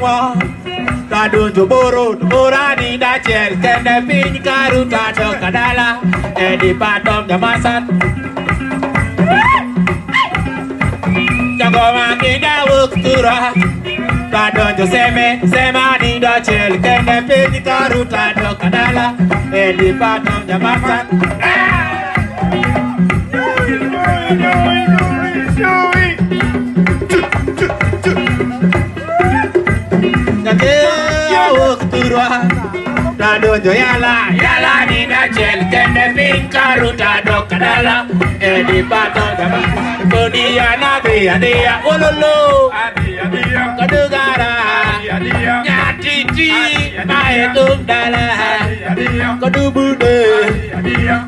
kwengwa Kadunjo boro Borani da chel Kende piny karuta to kadala Edi patom jamasan Jagoma kinda wuktura Kadunjo semani da chel Kende piny karuta to kadala Edi patom jamasan Kadunjo yala ni da chel Kende piny karuta to kadala Edi patom jamasan Kodia na dia ololo Kadugara Nyatiti Maetum dala Kadubude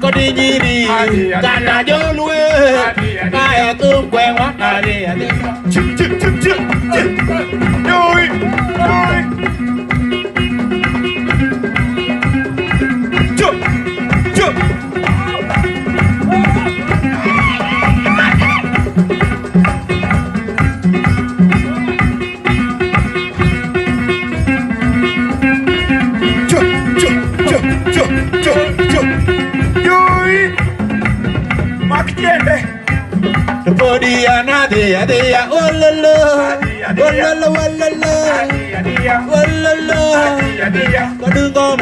Kodinyiri Kata jolwe Maetum kwengwa Kodia na dia ololo ololo ololo ololo Kadungoma